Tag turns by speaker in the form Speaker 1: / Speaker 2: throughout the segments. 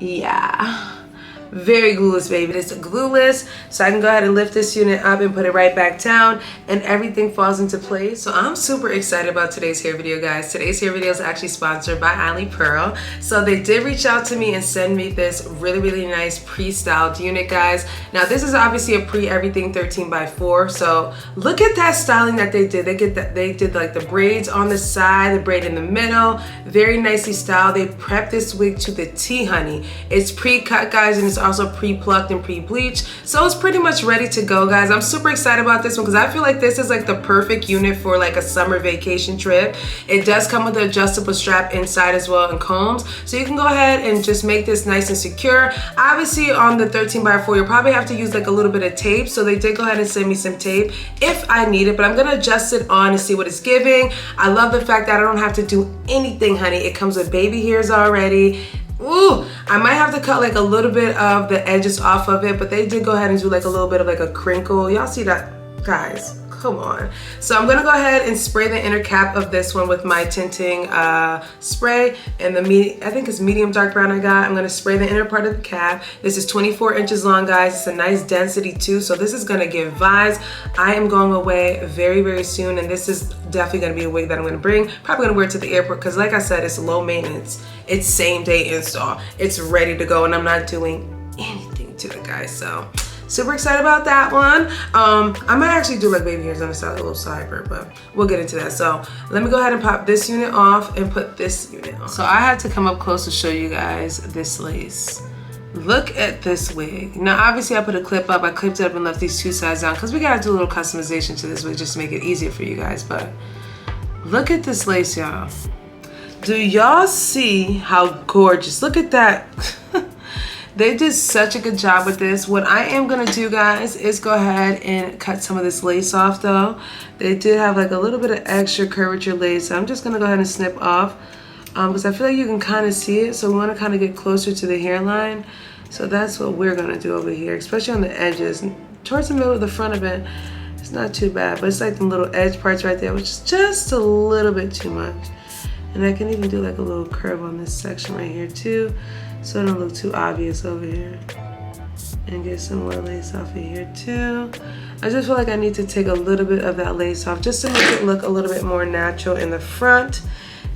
Speaker 1: Yeah. Very glueless, baby. It's glueless, so I can go ahead and lift this unit up and put it right back down, and everything falls into place. So I'm super excited about today's hair video, guys. Today's hair video is actually sponsored by Alipearl. So they did reach out to me and send me this really nice pre-styled unit, guys. Now this is obviously a pre-everything 13x4. So look at that styling that they did. They did like the braids on the side, the braid in the middle, very nicely styled. They prepped this wig to the T, honey. It's pre-cut, guys, and it's also pre-plucked and pre-bleached, so it's pretty much ready to go, guys. I'm super excited about this one because I feel like this is like the perfect unit for like a summer vacation trip. It does come with an adjustable strap inside as well and combs, so you can go ahead and just make this nice and secure. Obviously on the 13x4 you'll probably have to use like a little bit of tape, so they did go ahead and send me some tape if I need it, but I'm gonna adjust it on and see what it's giving. I love the fact that I don't have to do anything, honey. It comes with baby hairs already. Ooh, I might have to cut like a little bit of the edges off of it, but they did go ahead and do like a little bit of like a crinkle. Y'all see that, guys? Come on. So I'm gonna go ahead and spray the inner cap of this one with my tinting spray and I think it's medium dark brown I got. I'm gonna spray the inner part of the cap. This is 24 inches long, guys. It's a nice density too, so this is gonna give vibes. I am going away very soon, and this is definitely gonna be a wig that I'm gonna bring. Probably gonna wear it to the airport because like I said, it's low maintenance. It's same day install. It's ready to go, and I'm not doing anything to it, guys. So super excited about that one. I might actually do like baby hairs on the side, a little sideburn, but we'll get into that. So let me go ahead and pop this unit off and put this unit on. So I had to come up close to show you guys this lace. Look at this wig. Now obviously I put a clip up, I clipped it up and left these two sides down because we gotta do a little customization to this wig just to make it easier for you guys. But look at this lace, y'all. Do y'all see how gorgeous? Look at that. They did such a good job with this. What I am gonna do, guys, is go ahead and cut some of this lace off though. They did have like a little bit of extra curvature lace, so I'm just gonna go ahead and snip off because I feel like you can kind of see it, so we want to kind of get closer to the hairline. So that's what we're gonna do over here, especially on the edges. Towards the middle of the front of it, it's not too bad, but it's like the little edge parts right there, which is just a little bit too much. And I can even do like a little curve on this section right here too, so it don't look too obvious over here. And get some more lace off of here too. I just feel like I need to take a little bit of that lace off just to make it look a little bit more natural in the front.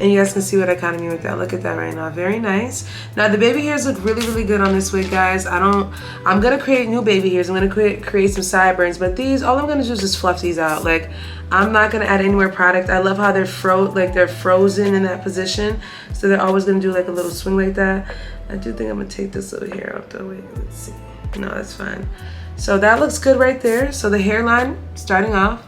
Speaker 1: And you guys can see what I kind of mean with that. Look at that right now, very nice. Now the baby hairs look really good on this wig, guys. I'm gonna create new baby hairs. I'm gonna create some sideburns, but these, all I'm gonna do is just fluff these out. Like, I'm not gonna add any more product. I love how they're frozen in that position. So they're always gonna do like a little swing like that. I do think I'm gonna take this little hair off though. Wait, let's see. No, that's fine. So that looks good right there. So the hairline starting off,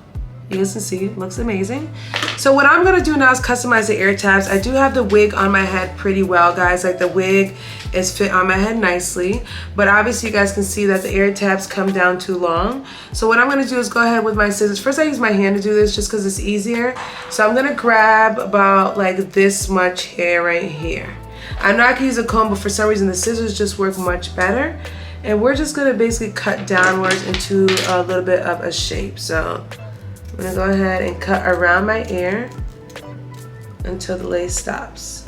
Speaker 1: you guys can see, it looks amazing. So what I'm gonna do now is customize the ear tabs. I do have the wig on my head pretty well, guys. Like the wig is fit on my head nicely, but obviously you guys can see that the ear tabs come down too long. So what I'm gonna do is go ahead with my scissors. First I use my hand to do this just because it's easier. So I'm gonna grab about like this much hair right here. I know I can use a comb, but for some reason the scissors just work much better. And we're just gonna basically cut downwards into a little bit of a shape. So I'm gonna go ahead and cut around my ear until the lace stops.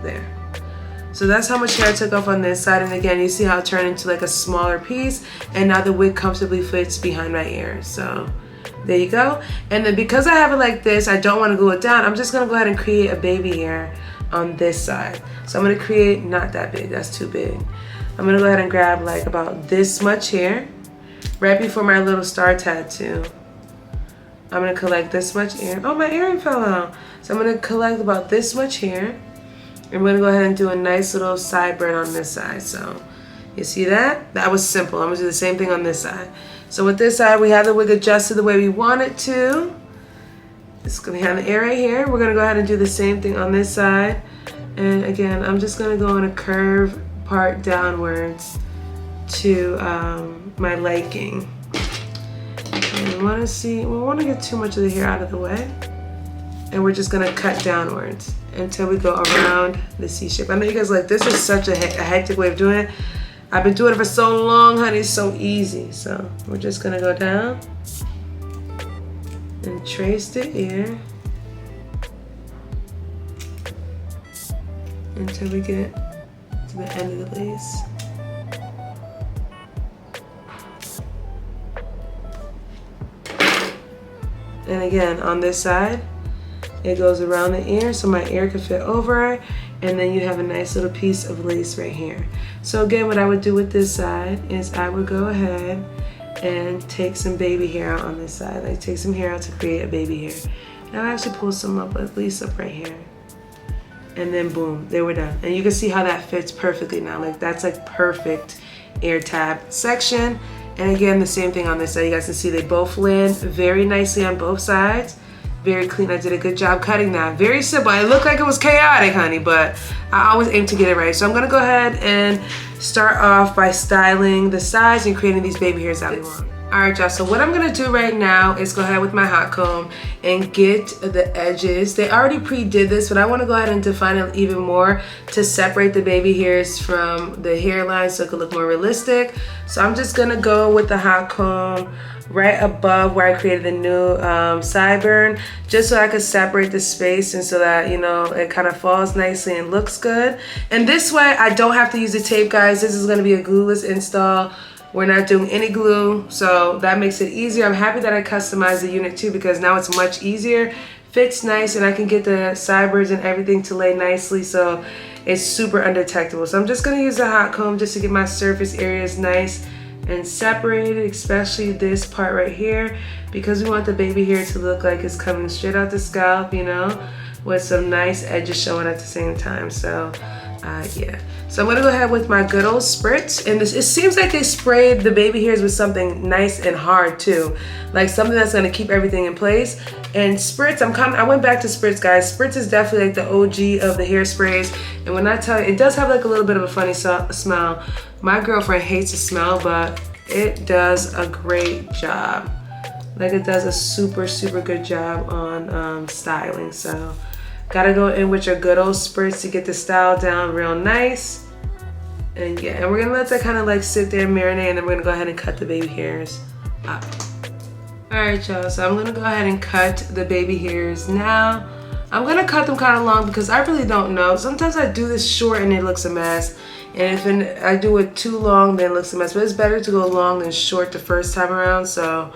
Speaker 1: There. So that's how much hair I took off on this side. And again, you see how it turned into like a smaller piece, and now the wig comfortably fits behind my ear. So there you go. And then because I have it like this, I don't want to glue it down. I'm just gonna go ahead and create a baby hair on this side. So I'm gonna create, not that big, that's too big. I'm gonna go ahead and grab like about this much hair, right before my little star tattoo. I'm gonna collect this much hair. Oh, my earring fell out. So I'm gonna collect about this much hair. I'm gonna go ahead and do a nice little sideburn on this side. So you see that? That was simple. I'm gonna do the same thing on this side. So with this side, we have the wig adjusted the way we want it to. It's gonna have the ear right here. We're gonna go ahead and do the same thing on this side. And again, I'm just gonna go in a curve part downwards to my liking. And we want to see, we want to get too much of the hair out of the way, and we're just gonna cut downwards until we go around the C shape. I know you guys like, this is such a hectic way of doing it. I've been doing it for so long, honey, it's so easy. So we're just gonna go down and trace the ear until we get to the end of the lace. And again, on this side, it goes around the ear so my ear can fit over it, and then you have a nice little piece of lace right here. So again, what I would do with this side is I would go ahead and take some baby hair out on this side. Like take some hair out to create a baby hair. And I actually pull some up, at least up right here. And then boom, there we're done. And you can see how that fits perfectly now. Like that's like perfect ear tab section. And again, the same thing on this side. You guys can see they both land very nicely on both sides. Very clean. I did a good job cutting that. Very simple. It looked like it was chaotic, honey, but I always aim to get it right. So I'm gonna go ahead and start off by styling the sides and creating these baby hairs that we want. All right, y'all, so what I'm gonna do right now is go ahead with my hot comb and get the edges. They already pre-did this, but I wanna go ahead and define it even more to separate the baby hairs from the hairline so it could look more realistic. So I'm just gonna go with the hot comb right above where I created the new sideburn, just so I could separate the space and so that, you know, it kind of falls nicely and looks good. And this way I don't have to use the tape, guys. This is gonna be a glueless install. We're not doing any glue, so that makes it easier. I'm happy that I customized the unit too, because now it's much easier, fits nice, and I can get the sideburns and everything to lay nicely, so it's super undetectable. So I'm just gonna use the hot comb just to get my surface areas nice and separated, especially this part right here, because we want the baby hair to look like it's coming straight out the scalp, you know, with some nice edges showing at the same time. So yeah, so I'm gonna go ahead with my good old spritz, and this, it seems like they sprayed the baby hairs with something nice and hard too, like something that's gonna keep everything in place. And spritz, I went back to spritz, guys. Spritz is definitely like the OG of the hairsprays, and when I tell you, it does have like a little bit of a funny smell. My girlfriend hates the smell, but it does a great job. Like it does a super good job on styling. So gotta go in with your good old spritz to get the style down real nice. And yeah, and we're gonna let that kind of like sit there and marinate, and then we're gonna go ahead and cut the baby hairs up. All right, y'all, so I'm gonna go ahead and cut the baby hairs now. I'm gonna cut them kind of long because I really don't know. Sometimes I do this short and it looks a mess. And if I do it too long, then it looks a mess. But it's better to go long than short the first time around. So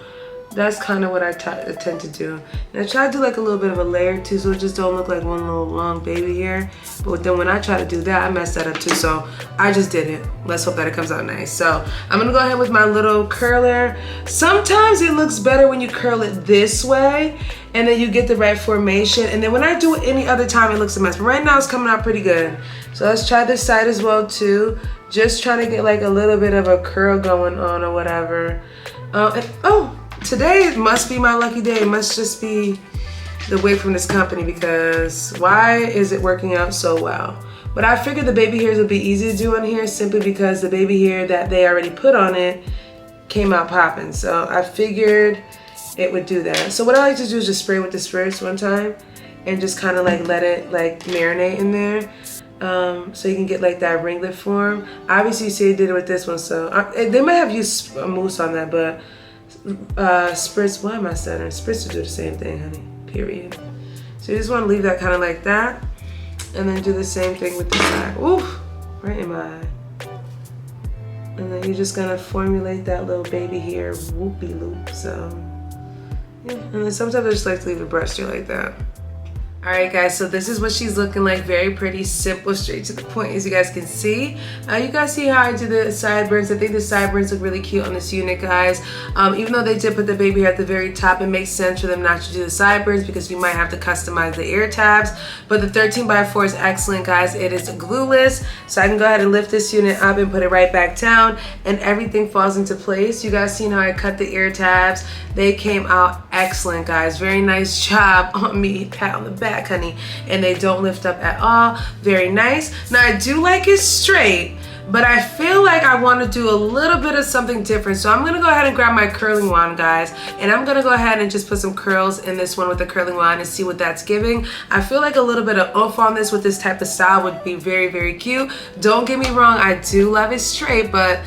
Speaker 1: that's kind of what I tend to do. And I try to do like a little bit of a layer too, so it just don't look like one little long baby hair. But then when I try to do that, I mess that up too. So I just did it. Let's hope that it comes out nice. So I'm gonna go ahead with my little curler. Sometimes it looks better when you curl it this way, and then you get the right formation. And then when I do it any other time, it looks a mess. But right now it's coming out pretty good. So let's try this side as well too. Just trying to get like a little bit of a curl going on or whatever. Today must be my lucky day. It must just be the wig from this company, because why is it working out so well? But I figured the baby hairs would be easy to do on here simply because the baby hair that they already put on it came out popping. So I figured it would do that. So what I like to do is just spray with the spritz one time and just kind of like let it like marinate in there. So you can get like that ringlet form. Obviously you see I did it with this one, so they might have used a mousse on that, but spritz, why am I stuttering? Spritz will do the same thing, honey, period. So you just want to leave that kind of like that, and then do the same thing with the side. Oof, right in my eye. And then you're just gonna formulate that little baby hair whoopie loop. So yeah, and then sometimes I just like to leave the brush through like that. All right, guys, so this is what she's looking like. Very pretty, simple, straight to the point, as you guys can see. You guys see how I do the sideburns. I think the sideburns look really cute on this unit, guys. Even though they did put the baby hair at the very top, it makes sense for them not to do the sideburns because you might have to customize the ear tabs. But the 13x4 is excellent, guys. It is glueless, so I can go ahead and lift this unit up and put it right back down, and everything falls into place. You guys seen how I cut the ear tabs? They came out excellent, guys. Very nice job on me. Pat on the back, honey. And they don't lift up at all. Very nice. Now I do like it straight, but I feel like I want to do a little bit of something different. So I'm gonna go ahead and grab my curling wand, guys, and I'm gonna go ahead and just put some curls in this one with the curling wand and see what that's giving. I feel like a little bit of oomph on this with this type of style would be very, very cute. Don't get me wrong, I do love it straight, but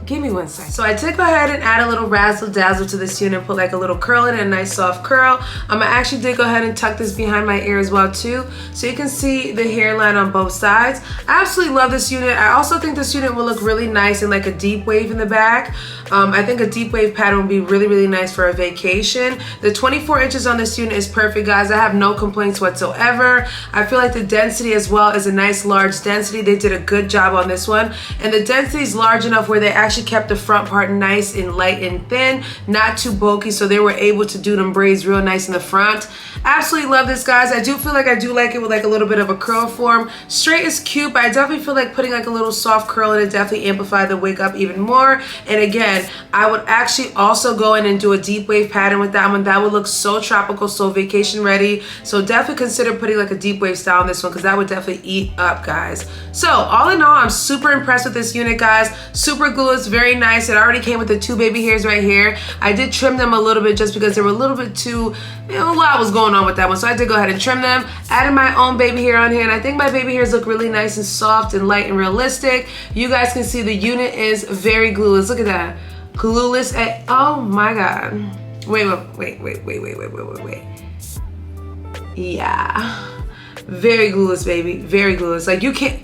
Speaker 1: Give me 1 second. So I did go ahead and add a little razzle dazzle to this unit and put like a little curl in it, a nice soft curl. I actually did go ahead and tuck this behind my ear as well too, so you can see the hairline on both sides. I absolutely love this unit. I also think this unit will look really nice in like a deep wave in the back. I think a deep wave pattern would be really, really nice for a vacation. The 24 inches on this unit is perfect, guys. I have no complaints whatsoever. I feel like the density as well is a nice large density. They did a good job on this one, and the density is large enough where they actually kept the front part nice and light and thin, not too bulky, so they were able to do them braids real nice in the front. Absolutely love this, guys. I do feel like I do like it with like a little bit of a curl form. Straight is cute, but I definitely feel like putting like a little soft curl in it definitely amplify the wig up even more. And again, I would actually also go in and do a deep wave pattern with that one. That would look so tropical, so vacation ready. So definitely consider putting like a deep wave style on this one, because that would definitely eat up, guys. So all in all, I'm super impressed with this unit, guys. Super glueless, very nice. It already came with the 2 baby hairs right here. I did trim them a little bit just because they were a little bit too, a lot was going on with that one. So I did go ahead and trim them. Added my own baby hair on here, and I think my baby hairs look really nice and soft and light and realistic. You guys can see the unit is very glueless. Look at that. Glueless. Oh my God. Wait. Yeah. Very glueless, baby. Very glueless. Like, you can't.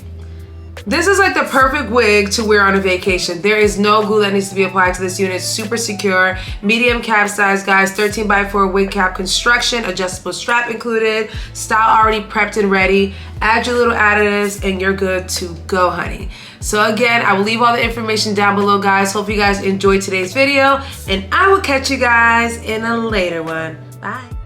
Speaker 1: This is like the perfect wig to wear on a vacation. There is no glue that needs to be applied to this unit. Super secure, medium cap size, guys. 13x4 wig cap construction, adjustable strap included, style already prepped and ready. Add your little additives and you're good to go, honey. So again, I will leave all the information down below, guys. Hope you guys enjoyed today's video, and I will catch you guys in a later one. Bye.